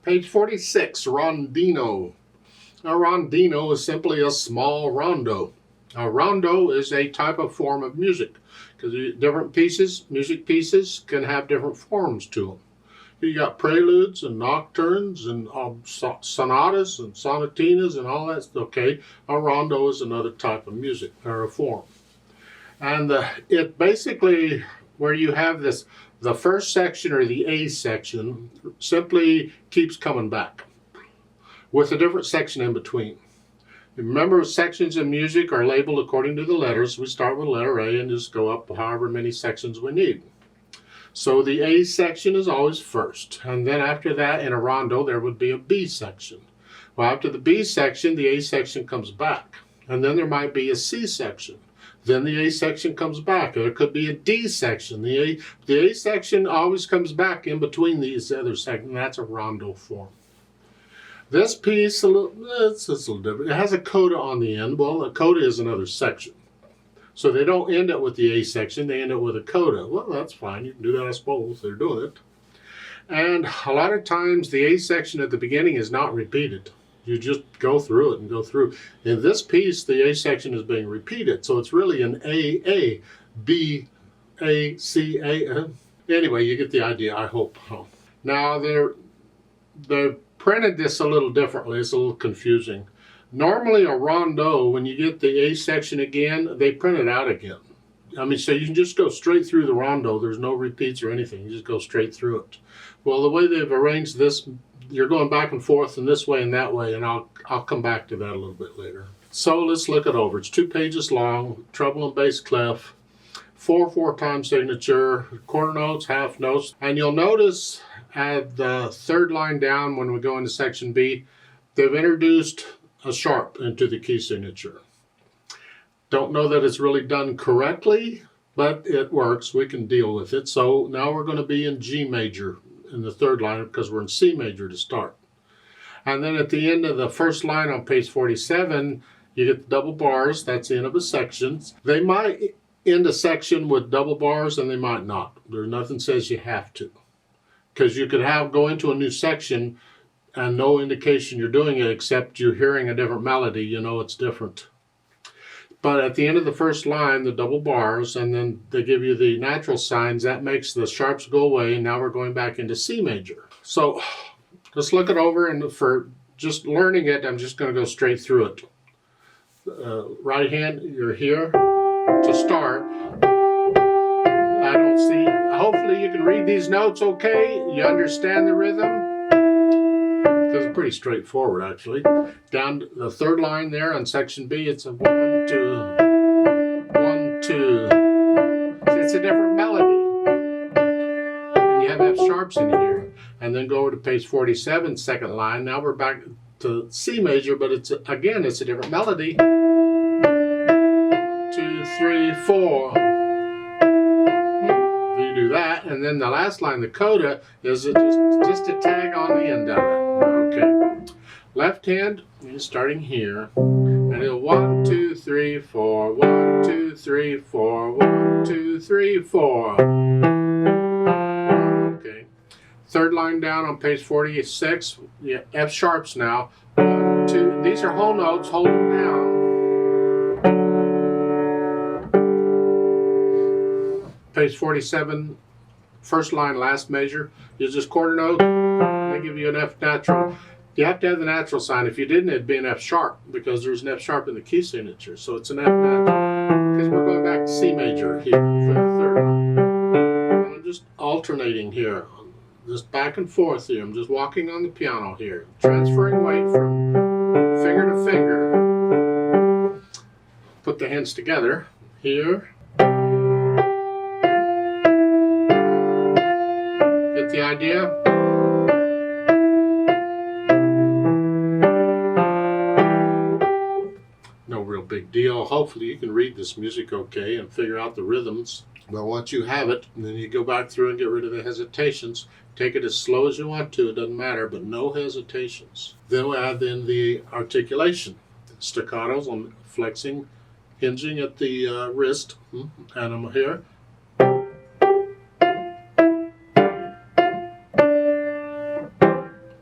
Page 46, Rondino. A rondino is simply a small rondo. A rondo is a type of form of music because different pieces, music pieces, can have different forms to them. You got preludes and nocturnes and sonatas and sonatinas and all that. Okay, a rondo is another type of music or a form. And it basically, where you have this, the first section or the A section simply keeps coming back with a different section in between. Remember, sections in music are labeled according to the letters. We start with letter A and just go up however many sections we need. So the A section is always first, and then after that in a rondo there would be a B section. Well, after the B section, the A section comes back, and then there might be a C section. Then the A section comes back. There could be a D section. The A section always comes back in between these other sections. That's a rondo form. This piece, it's a little different. It has a coda on the end. Well, a coda is another section. So they don't end it with the A section, they end it with a coda. Well, that's fine. You can do that, I suppose. They're doing it. And a lot of times the A section at the beginning is not repeated. You just go through it and go through. In this piece, the A section is being repeated. So it's really an A, B, A, C, A. Anyway, you get the idea, I hope. Now, they've printed this a little differently. It's a little confusing. Normally a rondo, when you get the A section again, they print it out again. I mean, so you can just go straight through the rondo. There's no repeats or anything. You just go straight through it. Well, the way they've arranged this, you're going back and forth in this way and that way, and I'll come back to that a little bit later. So let's look it over. It's 2 pages long, treble and bass clef, 4/4 time signature, quarter notes, half notes, and you'll notice at the third line down when we go into section B, they've introduced a sharp into the key signature. Don't know that it's really done correctly, but it works. We can deal with it. So now we're going to be in G major in the third line because we're in C major to start. And then at the end of the first line on page 47, you get the double bars. That's the end of a section. They might end a section with double bars and they might not. There's nothing says you have to. Because you could go into a new section and no indication you're doing it except you're hearing a different melody, you know it's different. But at the end of the first line, the double bars, and then they give you the natural signs, that makes the sharps go away, and now we're going back into C major. So let's look it over, and for just learning it, I'm just going to go straight through it. Right hand, you're here to start. I don't see, hopefully you can read these notes okay, you understand the rhythm. Because it's pretty straightforward, actually. Down the third line there on section B, it's a 1, 2, 1, 2. It's a different melody. And you have F sharps in here. And then go over to page 47, second line. Now we're back to C major, but it's a different melody. 2, 3, 4. You do that, and then the last line, the coda, is just a tag on the end of it. Okay. Left hand is starting here. And it'll 1, 2, 3, 4. 1, 2, 3, 4. 1, 2, 3, 4. Okay. Third line down on page 46. Yeah, F sharps now. 1, 2. These are whole notes. Hold them down. Page 47. First line, last measure. Use this quarter note. They give you an F natural. You have to have the natural sign. If you didn't, it'd be an F sharp because there's an F sharp in the key signature. So it's an F natural. Because we're going back to C major here for the third one. And I'm just alternating here. Just back and forth here. I'm just walking on the piano here. Transferring weight from finger to finger. Put the hands together here. Get the idea? No real big deal. Hopefully you can read this music okay and figure out the rhythms. But once you have it, then you go back through and get rid of the hesitations. Take it as slow as you want to, it doesn't matter, but no hesitations. Then we'll add in the articulation. Staccatos, I'm flexing, hinging at the wrist, and I'm here.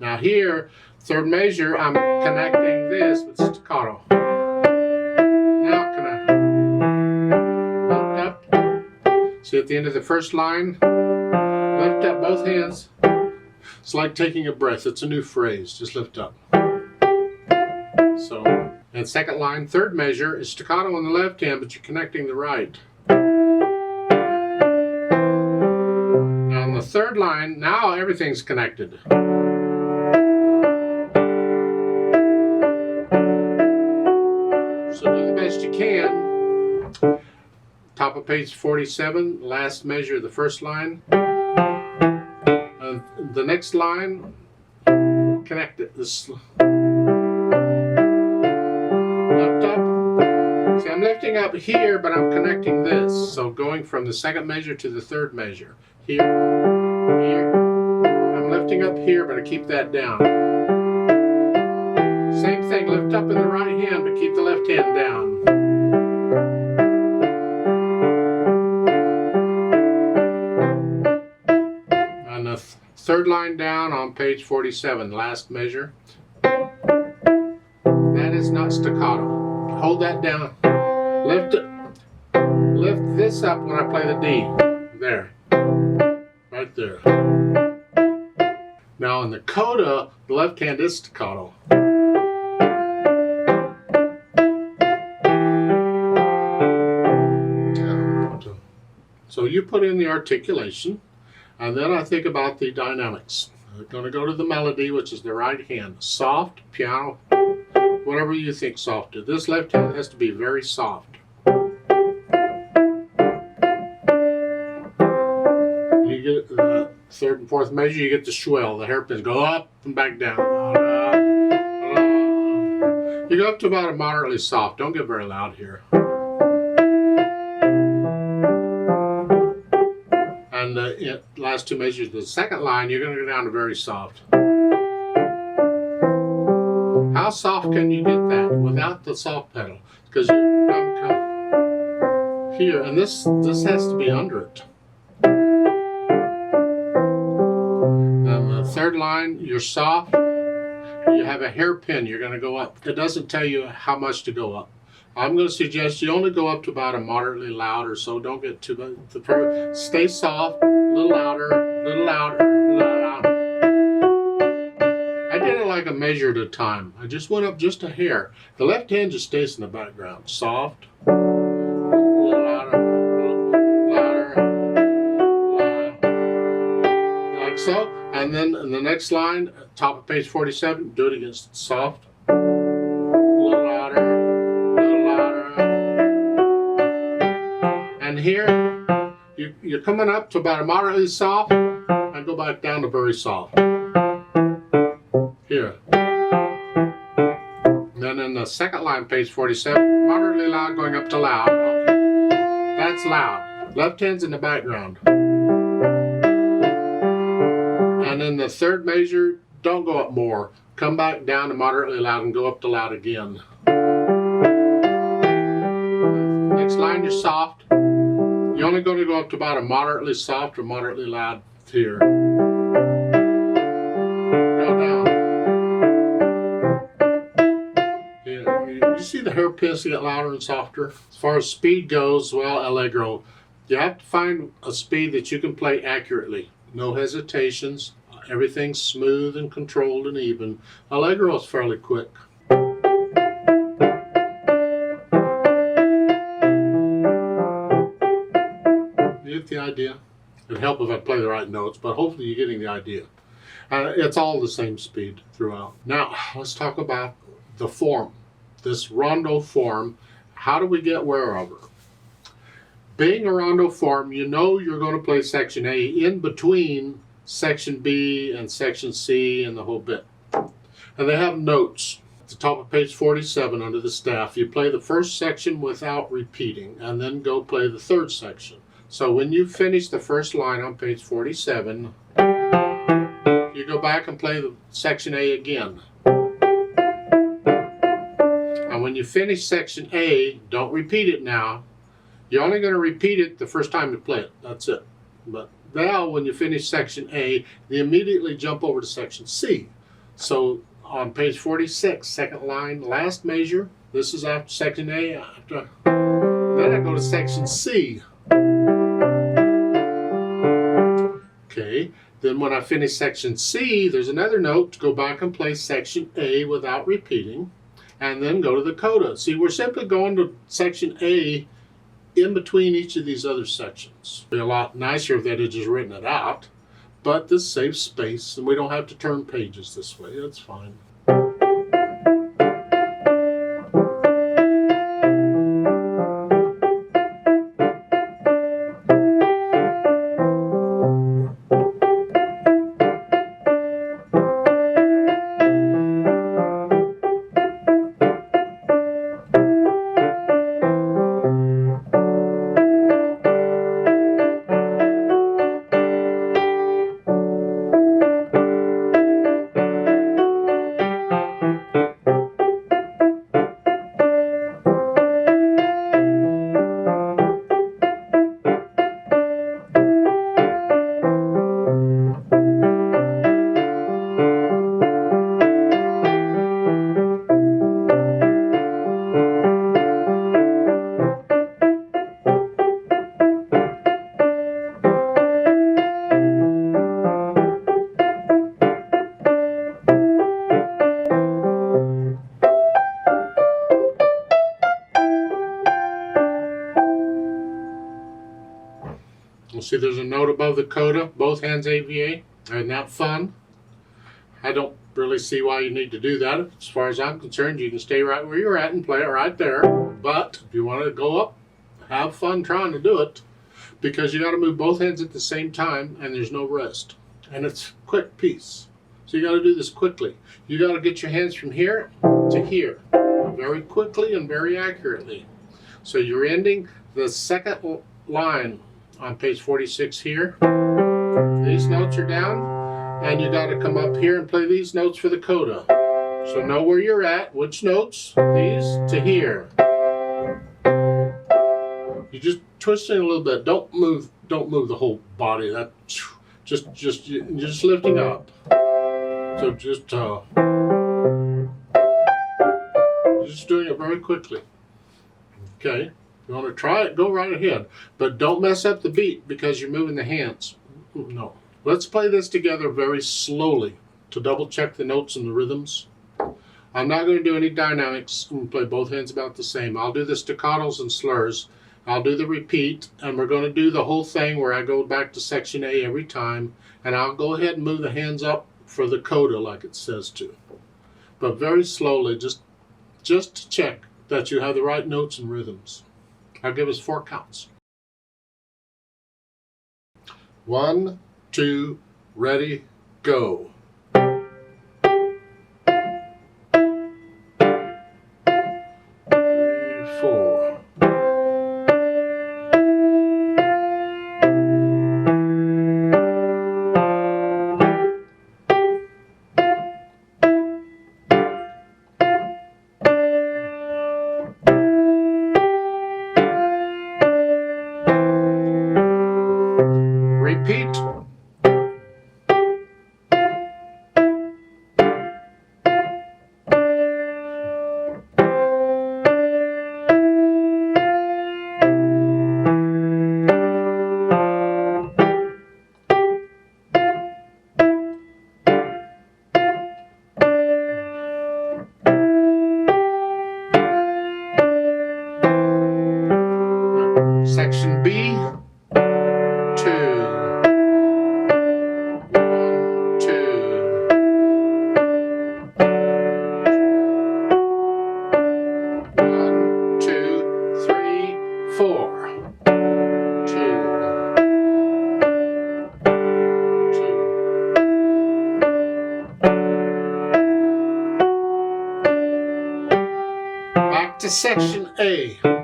Now Now here, third measure, I'm connecting this with staccato. Now can I lift up? See at the end of the first line, lift up both hands. It's like taking a breath. It's a new phrase. Just lift up. So, and second line, third measure is staccato on the left hand, but you're connecting the right. Now on the third line, now everything's connected. So do the best you can. Top of page 47, last measure of the first line. The next line, connect it. This lift up. See, I'm lifting up here, but I'm connecting this. So going from the second measure to the third measure. Here, here. I'm lifting up here, but I keep that down. Same thing, lift up in the right hand, but keep the left hand down. And the third line down on page 47, last measure. That is not staccato. Hold that down. Lift it. Lift this up when I play the D. There. Right there. Now in the coda, the left hand is staccato. So you put in the articulation, and then I think about the dynamics. I'm going to go to the melody, which is the right hand. Soft, piano, whatever you think soft is. This left hand has to be very soft. You get the third and fourth measure, you get the swell. The hairpins go up and back down. You go up to about a moderately soft. Don't get very loud here. And the last two measures, the second line, you're going to go down to very soft. How soft can you get that without the soft pedal? Because you come here, and this has to be under it. And the third line, you're soft. You have a hairpin, you're going to go up. It doesn't tell you how much to go up. I'm going to suggest you only go up to about a moderately loud or so. Don't get too much. Stay soft, a little louder, a little louder, a little louder. I did it like a measure at a time. I just went up just a hair. The left hand just stays in the background. Soft, a little louder, louder, like so. And then in the next line, top of page 47, do it against soft, a little louder. And here, you're coming up to about a moderately soft, and go back down to very soft. Here. And then in the second line, page 47, moderately loud going up to loud. That's loud. Left hand's in the background. And in the third measure, don't go up more. Come back down to moderately loud and go up to loud again. Next line, you're soft. You're only going to go up to about a moderately soft or moderately loud here. Go down. You see the hairpins get louder and softer? As far as speed goes, well, allegro. You have to find a speed that you can play accurately. No hesitations. Everything's smooth and controlled and even. Allegro is fairly quick. You get the idea? It'd help if I play the right notes, but hopefully you're getting the idea. It's all the same speed throughout. Now, let's talk about the form. This rondo form, how do we get wherever? Being a rondo form, you know you're going to play section A in between section B and section C and the whole bit. And they have notes. At the top of page 47 under the staff, you play the first section without repeating and then go play the third section. So when you finish the first line on page 47, you go back and play the section A again. And when you finish section A, don't repeat it now. You're only going to repeat it the first time you play it. That's it. But now when you finish section A, you immediately jump over to section C. So on page 46, second line, last measure. This is after section A. Then I go to section C. Okay, then when I finish section C, there's another note to go back and play section A without repeating, and then go to the coda. See, we're simply going to section A in between each of these other sections. It'd be a lot nicer if they had just written it out, but this saves space, and we don't have to turn pages this way. That's fine. You'll see there's a note above the coda, both hands AVA. Isn't that fun? I don't really see why you need to do that. As far as I'm concerned, you can stay right where you're at and play it right there. But if you want to go up, have fun trying to do it, because you got to move both hands at the same time and there's no rest. And it's a quick piece. So you got to do this quickly. You got to get your hands from here to here very quickly and very accurately. So you're ending the second line on page 46 here. These notes are down, and you got to come up here and play these notes for the coda. So know where you're at, which notes, these to here. You just twist it a little bit. Don't move the whole body. That just lifting up. So just doing it very quickly. Okay. You want to try it, go right ahead. But don't mess up the beat because you're moving the hands. No. Let's play this together very slowly to double check the notes and the rhythms. I'm not going to do any dynamics. I'm going to play both hands about the same. I'll do the staccatos and slurs. I'll do the repeat, and we're going to do the whole thing where I go back to section A every time, and I'll go ahead and move the hands up for the coda like it says to. But very slowly, just to check that you have the right notes and rhythms. I'll give us 4 counts. 1, 2, ready, go. 4. Repeat. Section B. 2. 1, 2. 1, 2, 3, 4. 2. 2. Back to section A. 4.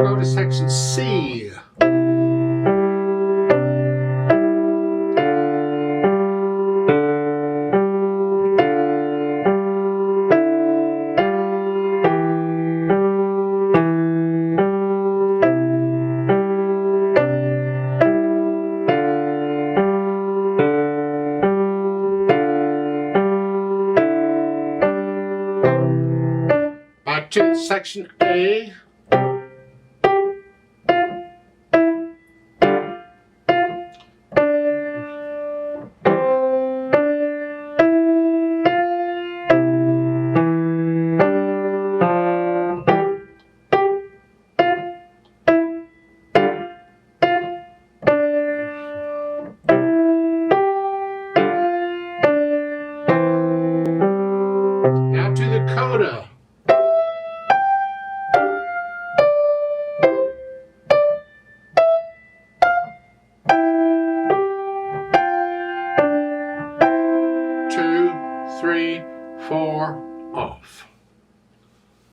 go to section C. Back to section A. Now to the coda. Two, three, four, off.